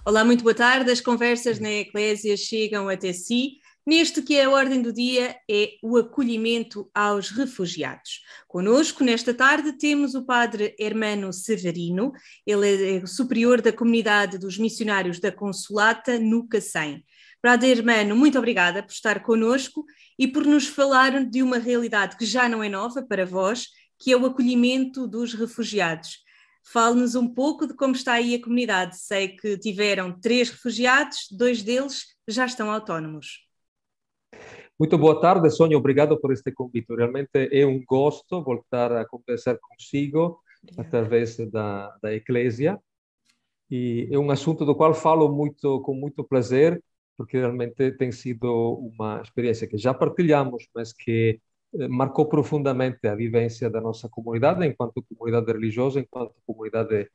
Olá, muito boa tarde. As conversas na Eclésia chegam até si. Neste que é a ordem do dia é o acolhimento aos refugiados. Conosco, nesta tarde, temos o padre Hermano Severino. Ele é o superior da comunidade dos missionários da Consolata no Cacém. Padre Hermano, muito obrigada por estar conosco e por nos falar de uma realidade que já não é nova para vós, que é o acolhimento dos refugiados. Fale-nos um pouco de como está aí a comunidade. Sei que tiveram 3 refugiados, 2 deles já estão autónomos. Muito boa tarde, Sônia. Obrigado por este convite. Realmente é um gosto voltar a conversar consigo através da Eclésia. E é um assunto do qual falo com muito prazer, porque realmente tem sido uma experiência que já partilhamos, mas que marcou profundamente a vivência da nossa comunidade, enquanto comunidade religiosa, enquanto comunidade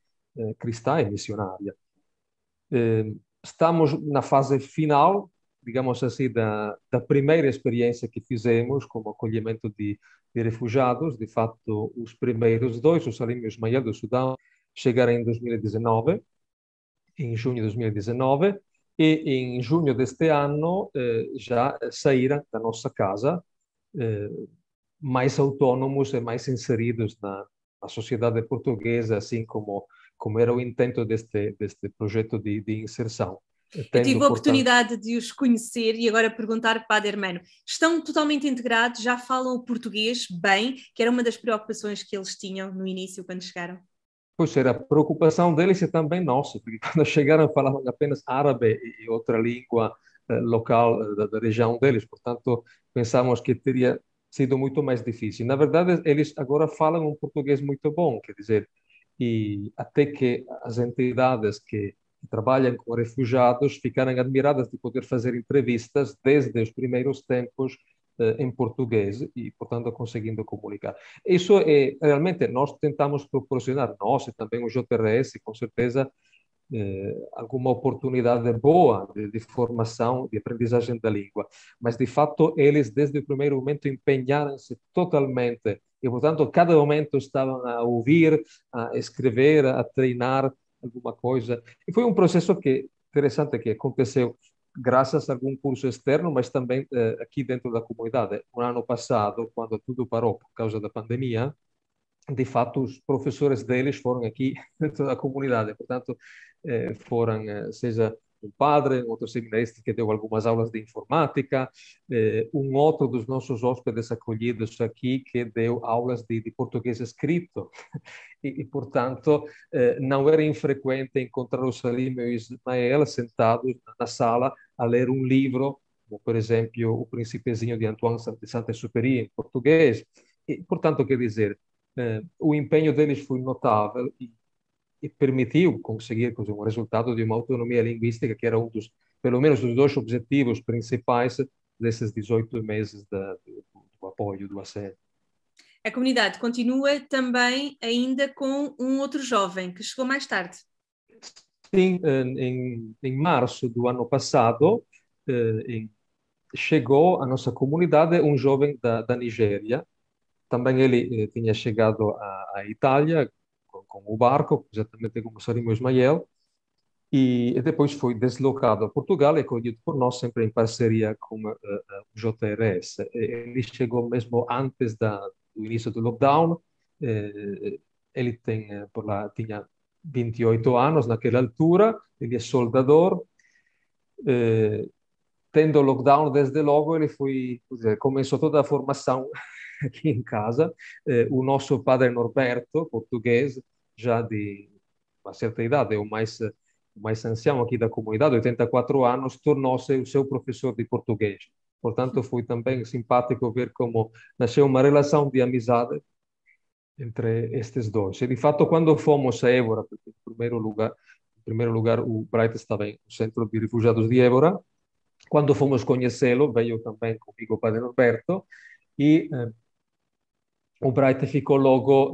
cristã e missionária. Estamos na fase final, digamos assim, da primeira experiência que fizemos como acolhimento de refugiados. De fato, os primeiros 2, o Salim e o Ismael do Sudão, chegaram em 2019, em junho de 2019, e em junho deste ano já saíram da nossa casa, mais autônomos e mais inseridos na sociedade portuguesa, assim como era o intento deste projeto de inserção. Eu tive a oportunidade de os conhecer e agora perguntar, Padre Hermano, estão totalmente integrados, já falam o português bem, que era uma das preocupações que eles tinham no início quando chegaram? Pois era, a preocupação deles e também nossa, porque quando chegaram falavam apenas árabe e outra língua local da região deles, portanto pensávamos que teria sido muito mais difícil. Na verdade, eles agora falam um português muito bom, quer dizer, e até que as entidades que trabalham com refugiados ficaram admiradas de poder fazer entrevistas desde os primeiros tempos em português e, portanto, conseguindo comunicar. Isso é realmente nós tentamos proporcionar, nós e também o JRS, com certeza, alguma oportunidade boa de formação, de aprendizagem da língua. Mas, de fato, eles, desde o primeiro momento, empenharam-se totalmente e, portanto, cada momento estavam a ouvir, a escrever, a treinar alguma coisa. E foi um processo interessante que aconteceu graças a algum curso externo, mas também aqui dentro da comunidade. No ano passado, quando tudo parou por causa da pandemia, de fato, os professores deles foram aqui dentro da comunidade. Portanto, foram, seja um padre, um outro seminarista que deu algumas aulas de informática, um outro dos nossos hóspedes acolhidos aqui que deu aulas de português escrito. Portanto, não era infrequente encontrar o Salim e o Ismael sentados na sala a ler um livro, como, por exemplo, O Príncipezinho de Antoine de Saint-Exupéry, em português. Portanto, quer dizer, o empenho deles foi notável e permitiu conseguir um resultado de uma autonomia linguística que era pelo menos, dos 2 objetivos principais desses 18 meses do apoio do ACE. A comunidade continua também ainda com um outro jovem que chegou mais tarde. Sim, em março do ano passado, chegou à nossa comunidade um jovem da Nigéria. Também ele tinha chegado à Itália com o barco, exatamente como o Salim Ismael, e depois foi deslocado a Portugal e acolhido por nós, sempre em parceria com o JRS. Ele chegou mesmo antes do início do lockdown. Ele tinha 28 anos naquela altura, ele é soldador. Tendo o lockdown, desde logo, ele começou toda a formação aqui em casa. O nosso padre Norberto, português, já de uma certa idade, é o mais ancião aqui da comunidade, 84 anos, tornou-se o seu professor de português. Portanto, foi também simpático ver como nasceu uma relação de amizade entre estes dois. E, de fato, quando fomos a Évora, porque em primeiro lugar o Bright estava no centro de refugiados de Évora, quando fomos conhecê-lo, veio também comigo o padre Norberto, e o Bright ficou logo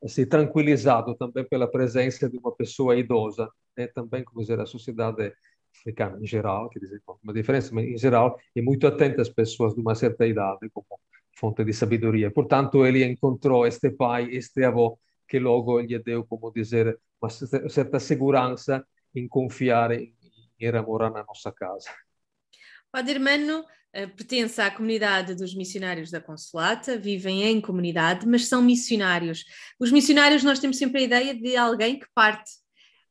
assim, tranquilizado também pela presença de uma pessoa idosa, né? Também, como dizer, a sociedade africana em geral, quer dizer, uma diferença, mas em geral, é muito atenta às pessoas de uma certa idade como fonte de sabedoria. Portanto, ele encontrou este pai, este avô, que logo lhe deu, como dizer, uma certa segurança em confiar em ir a morar na nossa casa. Padre Hermano pertence à comunidade dos missionários da Consolata, vivem em comunidade, mas são missionários. Os missionários, nós temos sempre a ideia de alguém que parte.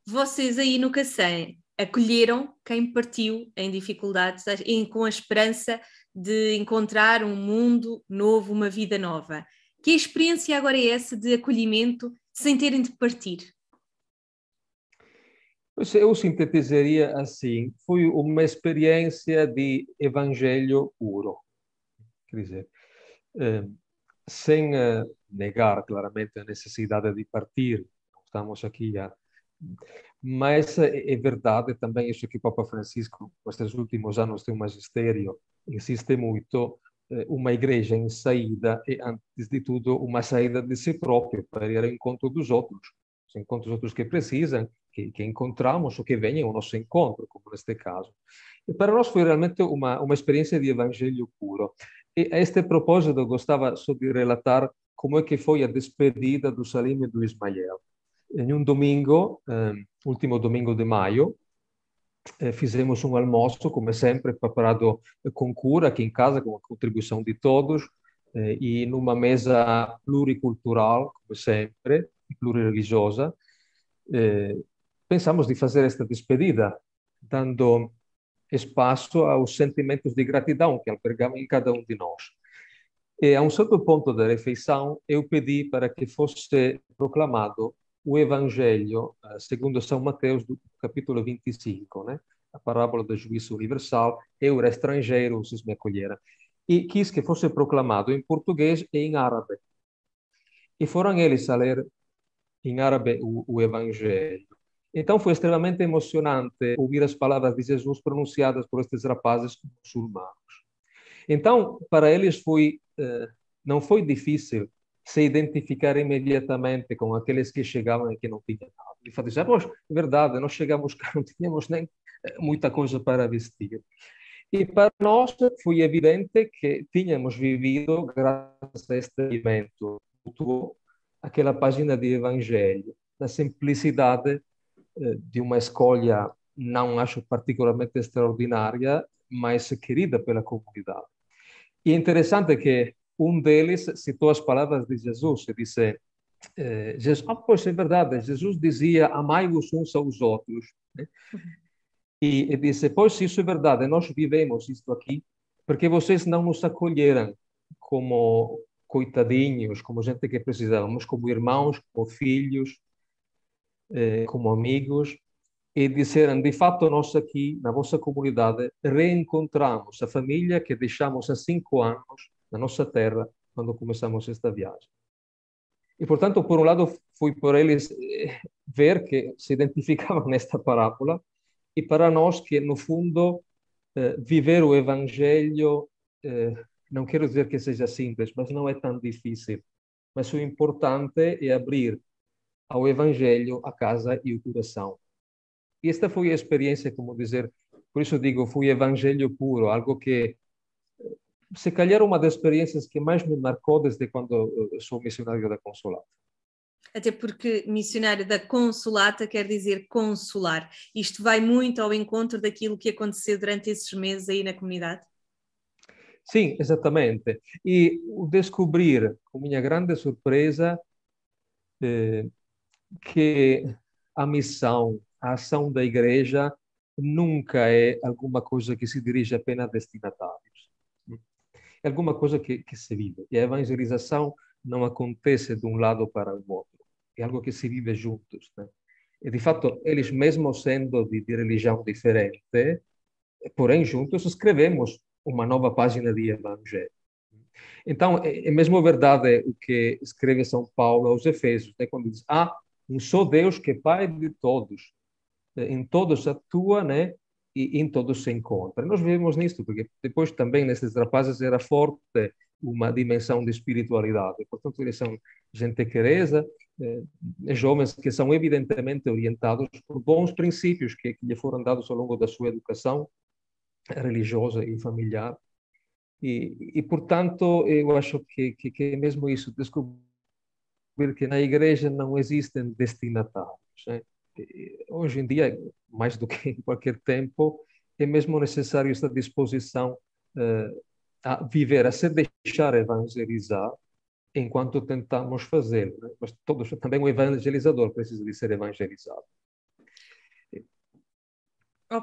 Vocês aí no Cacém acolheram quem partiu em dificuldades, com a esperança de encontrar um mundo novo, uma vida nova. Que experiência agora é essa de acolhimento sem terem de partir? Eu sintetizaria assim: foi uma experiência de evangelho puro. Quer dizer, eh, sem negar claramente a necessidade de partir, estamos aqui a... Mas é verdade também isso que o Papa Francisco, nestes últimos anos de um magistério, insiste muito, uma igreja em saída é, antes de tudo, uma saída de si próprio para ir ao encontro dos outros. Os encontros dos outros que precisam, que encontramos ou que venham ao nosso encontro, como neste caso. E para nós foi realmente uma experiência de evangelho puro. E a este propósito, eu gostava só de relatar como é que foi a despedida do Salim e do Ismael. Em um domingo, último domingo de maio, fizemos um almoço, como sempre, preparado com cura aqui em casa, com a contribuição de todos, e numa mesa pluricultural, como sempre, plurireligiosa. Pensamos de fazer esta despedida, dando espaço aos sentimentos de gratidão que albergavam em cada um de nós. E a um certo ponto da refeição, eu pedi para que fosse proclamado o Evangelho segundo São Mateus, do capítulo 25, né? A parábola do juízo universal. Eu era estrangeiro, vocês me acolheram. E quis que fosse proclamado em português e em árabe. E foram eles a ler em árabe o Evangelho. Então foi extremamente emocionante ouvir as palavras de Jesus pronunciadas por estes rapazes muçulmanos. Então, para eles não foi difícil se identificar imediatamente com aqueles que chegavam e que não tinham nada. E falar, pois, é verdade, nós chegamos cá, não tínhamos nem muita coisa para vestir. E para nós foi evidente que tínhamos vivido, graças a este evento, aquela página de Evangelho, da simplicidade de uma escolha, não acho particularmente extraordinária, mas querida pela comunidade. E é interessante que um deles citou as palavras de Jesus e disse, pois é verdade, Jesus dizia, amai-vos uns aos outros. Né? E disse, pois isso é verdade, nós vivemos isto aqui, porque vocês não nos acolheram como coitadinhos, como gente que precisávamos, como irmãos, como filhos, como amigos, e disseram, de fato, nós aqui, na vossa comunidade, reencontramos a família que deixamos há 5 anos na nossa terra, quando começamos esta viagem. E, portanto, por um lado, foi por eles ver que se identificavam nesta parábola, e para nós que, no fundo, viver o Evangelho, não quero dizer que seja simples, mas não é tão difícil. Mas o importante é abrir ao Evangelho a casa e o coração. E esta foi a experiência, como dizer, por isso digo, foi evangelho puro, algo que, se calhar, uma das experiências que mais me marcou desde quando sou missionário da Consolata. Até porque missionário da Consolata quer dizer consolar. Isto vai muito ao encontro daquilo que aconteceu durante esses meses aí na comunidade? Sim, exatamente. E o descobrir, com minha grande surpresa, que a missão, a ação da igreja nunca é alguma coisa que se dirige apenas a destinatários. É alguma coisa que se vive. E a evangelização não acontece de um lado para o outro. É algo que se vive juntos. Né? E, de fato, eles mesmo sendo de religião diferente, porém juntos escrevemos uma nova página de evangelho. Então, é mesmo verdade o que escreve São Paulo aos Efésios, né? Quando diz, um só Deus que é Pai de todos, em todos atua, né? E em todos se encontra. Nós vivemos nisto, porque depois também nesses rapazes era forte uma dimensão de espiritualidade. Portanto, eles são gente queresa, jovens que são evidentemente orientados por bons princípios que lhe foram dados ao longo da sua educação religiosa e familiar. Portanto, eu acho que é mesmo isso, descobrir que na igreja não existem destinatários. Né? hoje em dia, mais do que em qualquer tempo, é mesmo necessário esta disposição a viver, a se deixar evangelizar enquanto tentamos fazê-lo, né? Mas também o evangelizador precisa de ser evangelizado.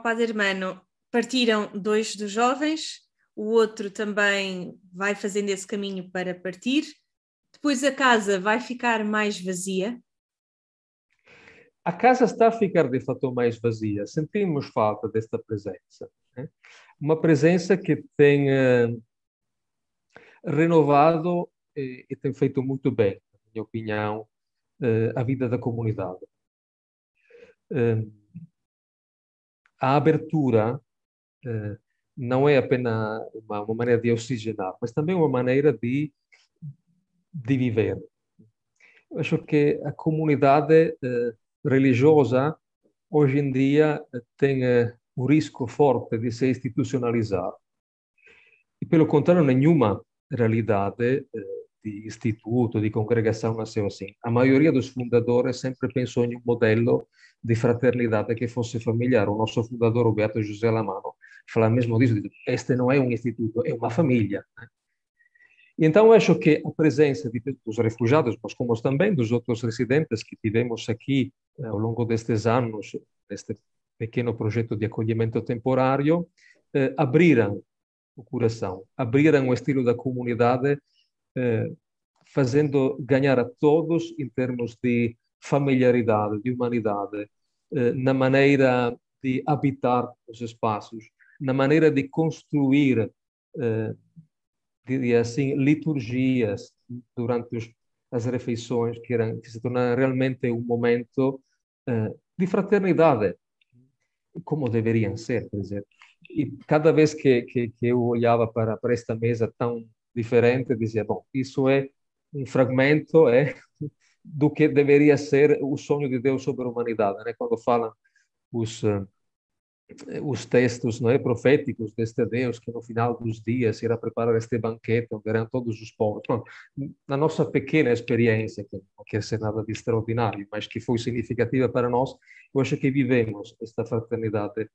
Padre Hermano, partiram 2 dos jovens, o outro também vai fazendo esse caminho para partir, depois a casa vai ficar mais vazia? A casa está a ficar, de fato, mais vazia. Sentimos falta desta presença, né? Uma presença que tem renovado e tem feito muito bem, na minha opinião, a vida da comunidade. A abertura não é apenas uma maneira de oxigenar, mas também uma maneira de viver. Eu acho que a comunidade religiosa, hoje em dia, tem o risco forte de se institucionalizar. E, pelo contrário, nenhuma realidade de instituto, de congregação nasceu assim. A maioria dos fundadores sempre pensou em um modelo de fraternidade que fosse familiar. O nosso fundador, o Beato José Lamano, fala mesmo disso, este não é um instituto, é uma família, né? E então acho que a presença dos refugiados, mas como também dos outros residentes que tivemos aqui ao longo destes anos, neste pequeno projeto de acolhimento temporário, abriram o coração, abriram o estilo da comunidade, fazendo ganhar a todos em termos de familiaridade, de humanidade, na maneira de habitar os espaços, na maneira de construir, diria assim, liturgias durante as refeições, que se tornaram realmente um momento de fraternidade, como deveriam ser, quer dizer. E cada vez que eu olhava para esta mesa tão diferente, dizia, bom, isso é um fragmento do que deveria ser o sonho de Deus sobre a humanidade, né? Quando falam os textos, não é, proféticos deste Deus que no final dos dias irá preparar este banquete onde irão todos os povos. Bom, na nossa pequena experiência, que não quer ser nada de extraordinário, mas que foi significativa para nós, eu acho que vivemos esta fraternidade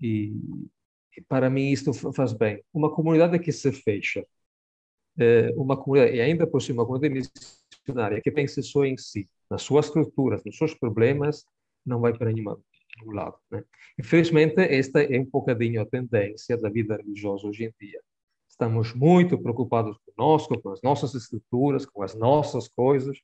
e para mim isto faz bem. Uma comunidade que se fecha, uma comunidade, e ainda por cima, uma comunidade missionária que pensa só em si, nas suas estruturas, nos seus problemas, não vai para nenhum lado, né? Infelizmente, esta é um bocadinho a tendência da vida religiosa hoje em dia. Estamos muito preocupados conosco, com as nossas estruturas, com as nossas coisas,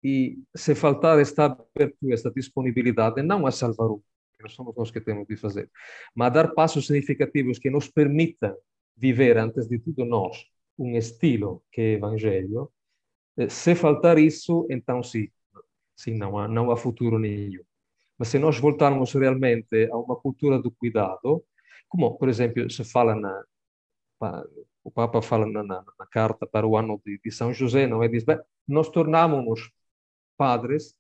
e se faltar esta abertura, esta disponibilidade, não a salvar o mundo, que não somos nós que temos de fazer, mas a dar passos significativos que nos permitam viver, antes de tudo nós, um estilo que é evangelho. Se faltar isso, então sim, não há futuro nenhum. Mas se nós voltarmos realmente a uma cultura do cuidado, como, por exemplo, se fala o Papa fala na carta para o ano de São José, não é? Diz, bem, nós tornamos-nos padres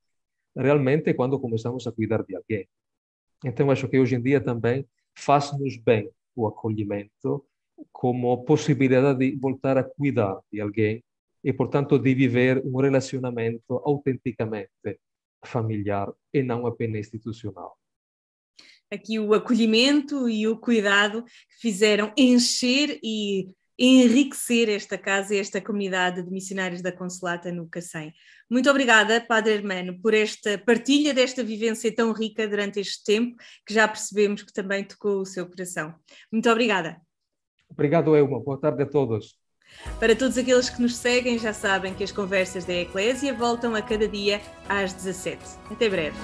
realmente quando começamos a cuidar de alguém. Então, acho que hoje em dia também faz-nos bem o acolhimento como possibilidade de voltar a cuidar de alguém e, portanto, de viver um relacionamento autenticamente familiar e não apenas institucional. Aqui o acolhimento e o cuidado que fizeram encher e enriquecer esta casa e esta comunidade de missionários da Consolata no Cacém. Muito obrigada, Padre Hermano, por esta partilha desta vivência tão rica durante este tempo, que já percebemos que também tocou o seu coração. Muito obrigada. Obrigado, Elma. Boa tarde a todos. Para todos aqueles que nos seguem, já sabem que as conversas da Eclésia voltam a cada dia às 17. Até breve.